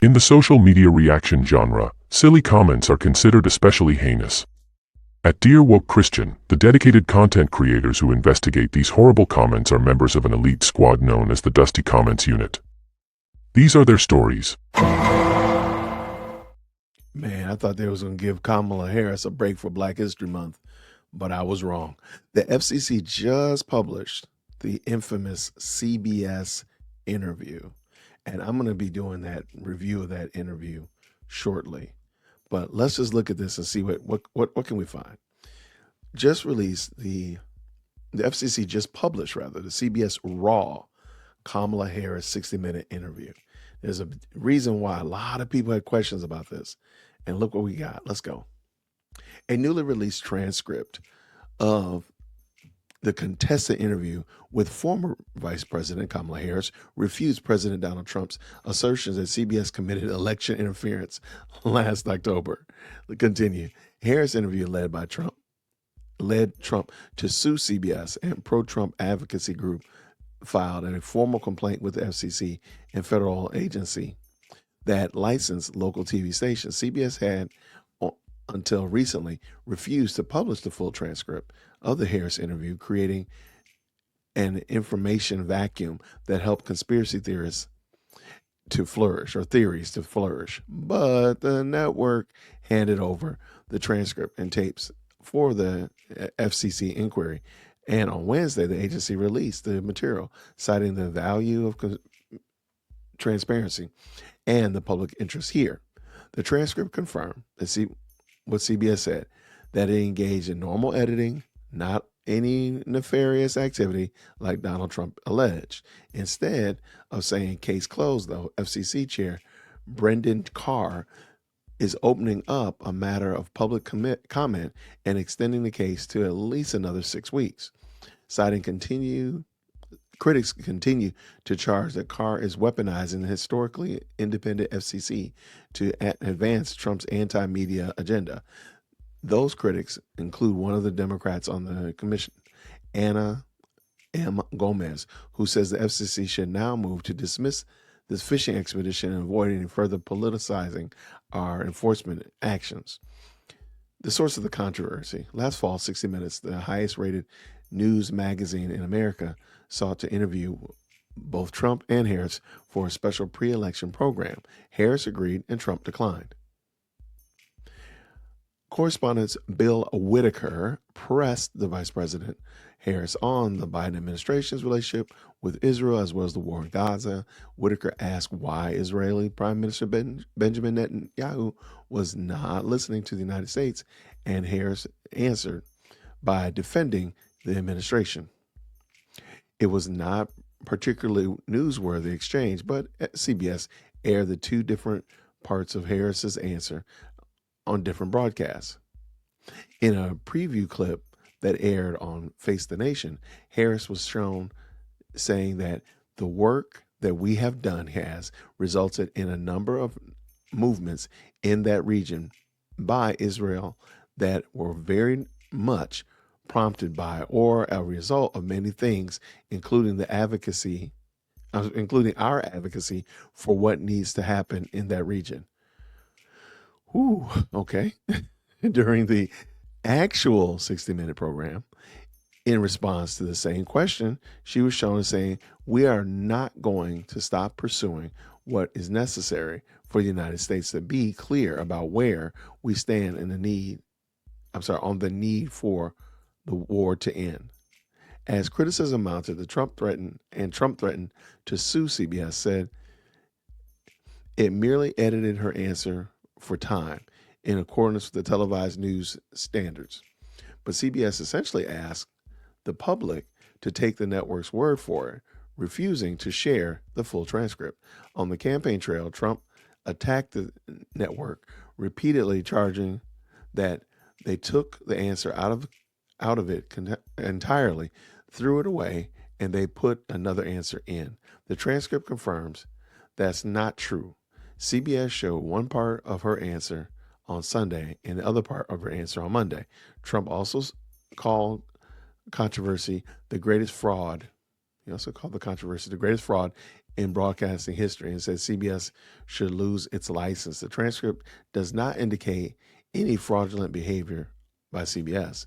In the social media reaction genre, silly comments are considered especially heinous. At Dear Woke Christian, the dedicated content creators who investigate these horrible comments are members of an elite squad known as the Dusty Comments Unit. These are their stories. Man, I thought they was going to give Kamala Harris a break for Black History Month, but I was wrong. The FCC just published the infamous CBS interview, and I'm going to be doing that review of that interview shortly. But let's just look at this and see what can we find. Just released the FCC just published rather the CBS Raw Kamala Harris 60-minute interview. There's a reason why a lot of people had questions about this. And look what we got. Let's go. A newly released transcript of the contested interview with former Vice President Kamala Harris refused President Donald Trump's assertions that CBS committed election interference last October. Continue. Harris' interview led Trump to sue CBS, and pro-Trump advocacy group filed a formal complaint with the FCC and federal agency that licensed local TV stations. CBS had, until recently, refused to publish the full transcript of the Harris interview, creating an information vacuum that helped conspiracy theories to flourish. But the network handed over the transcript and tapes for the FCC inquiry. And on Wednesday, the agency released the material, citing the value of transparency and the public interest here. The transcript confirmed what CBS said, that it engaged in normal editing, not any nefarious activity like Donald Trump alleged. Instead of saying case closed, though, FCC Chair Brendan Carr is opening up a matter of public comment and extending the case to at least another 6 weeks. Critics continue to charge that Carr is weaponizing the historically independent FCC to advance Trump's anti-media agenda. Those critics include one of the Democrats on the commission, Anna M. Gomez, who says the FCC should now move to dismiss this fishing expedition and avoid any further politicizing our enforcement actions. The source of the controversy: last fall, 60 Minutes, the highest rated news magazine in America, sought to interview both Trump and Harris for a special pre-election program. Harris agreed and Trump declined. Correspondent Bill Whitaker pressed the Vice President Harris on the Biden administration's relationship with Israel as well as the war in Gaza. Whitaker asked why Israeli Prime Minister Benjamin Netanyahu was not listening to the United States, and Harris answered by defending the administration. It was not particularly newsworthy exchange, but CBS aired the two different parts of Harris's answer on different broadcasts. In a preview clip that aired on Face the Nation, Harris was shown saying that the work that we have done has resulted in a number of movements in that region by Israel that were very much prompted by or a result of many things, including our advocacy for what needs to happen in that region. Ooh, okay. During the actual 60-minute program, in response to the same question, she was shown as saying, we are not going to stop pursuing what is necessary for the United States to be clear about where we stand in on the need for the war to end. As criticism mounted, Trump threatened to sue CBS, said it merely edited her answer for time in accordance with the televised news standards. But CBS essentially asked the public to take the network's word for it, refusing to share the full transcript. On the campaign trail, Trump attacked the network, repeatedly charging that they took the answer out of it entirely, threw it away, and they put another answer in. The transcript confirms that's not true. CBS showed one part of her answer on Sunday and the other part of her answer on Monday. Trump also called controversy the greatest fraud. He also called the controversy the greatest fraud in broadcasting history and said CBS should lose its license. The transcript does not indicate any fraudulent behavior by CBS.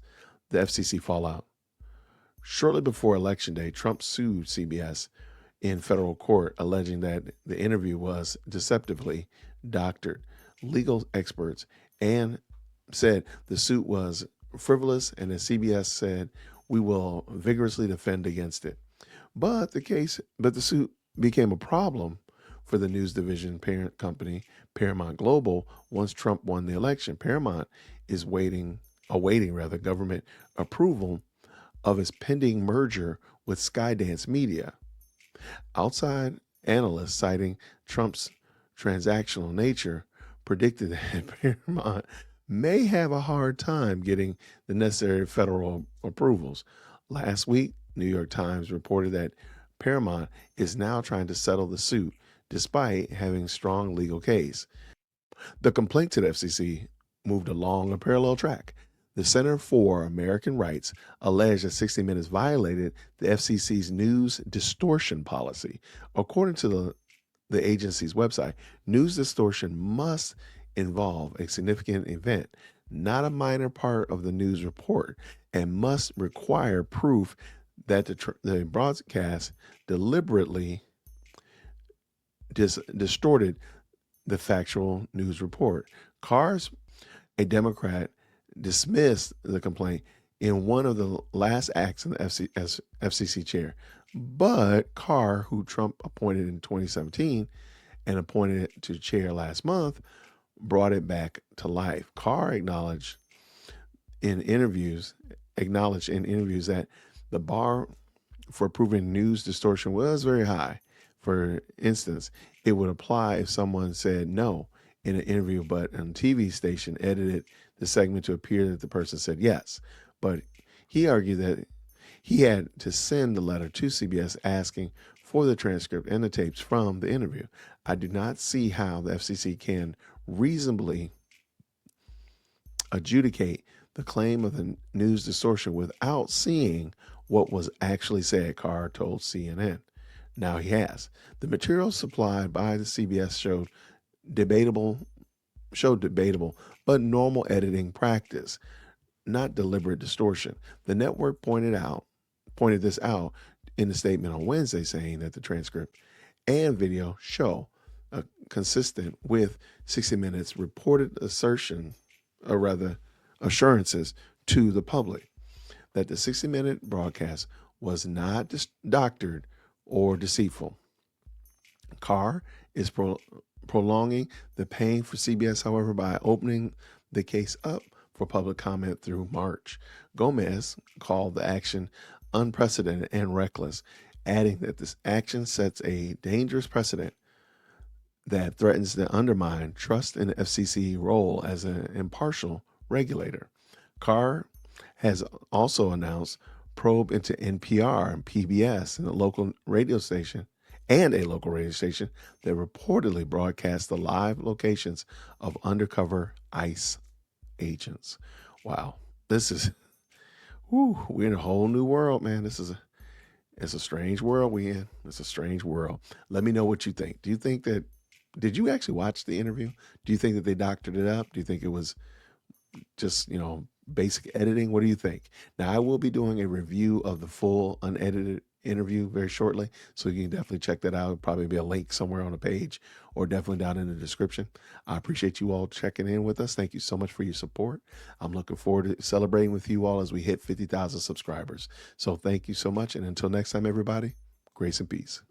The FCC fallout. Shortly before Election Day, Trump sued CBS in federal court, alleging that the interview was deceptively doctored. Legal experts and said the suit was frivolous, and the CBS said, "We will vigorously defend against it." But the suit became a problem for the news division parent company, Paramount Global, once Trump won the election. Paramount is awaiting government approval of its pending merger with Skydance Media. Outside analysts citing Trump's transactional nature predicted that Paramount may have a hard time getting the necessary federal approvals. Last week, New York Times reported that Paramount is now trying to settle the suit despite having a strong legal case. The complaint to the FCC moved along a parallel track. The Center for American Rights alleged that 60 Minutes violated the FCC's news distortion policy. According to the agency's website, news distortion must involve a significant event, not a minor part of the news report, and must require proof that the broadcast deliberately distorted the factual news report. Carr's, a Democrat, dismissed the complaint in one of the last acts in the FCC chair. But Carr, who Trump appointed in 2017 and appointed to chair last month, brought it back to life. Carr acknowledged in interviews that the bar for proving news distortion was very high. For instance, it would apply if someone said no in an interview, but a TV station edited the segment to appear that the person said yes. But he argued that he had to send the letter to CBS asking for the transcript and the tapes from the interview. I do not see how the FCC can reasonably adjudicate the claim of the news distortion without seeing what was actually said, Carr told CNN. Now he has. The material supplied by the CBS showed debatable, but normal editing practice, not deliberate distortion. The network pointed this out in a statement on Wednesday, saying that the transcript and video show consistent with 60 Minutes reported assurances to the public that the 60-minute broadcast was not doctored or deceitful. Carr is prolonging the pain for CBS, however, by opening the case up for public comment through March. Gomez called the action unprecedented and reckless, adding that this action sets a dangerous precedent that threatens to undermine trust in the FCC role as an impartial regulator. Carr has also announced probe into NPR and PBS and a local radio station that reportedly broadcast the live locations of undercover ICE agents. Wow, we're in a whole new world, man. It's a strange world we in. It's a strange world. Let me know what you think. Did you actually watch the interview? Do you think that they doctored it up? Do you think it was just, basic editing? What do you think? Now, I will be doing a review of the full unedited interview very shortly, so you can definitely check that out. It'll probably be a link somewhere on the page or definitely down in the description. I appreciate you all checking in with us. Thank you so much for your support. I'm looking forward to celebrating with you all as we hit 50,000 subscribers. So thank you so much. And until next time, everybody, grace and peace.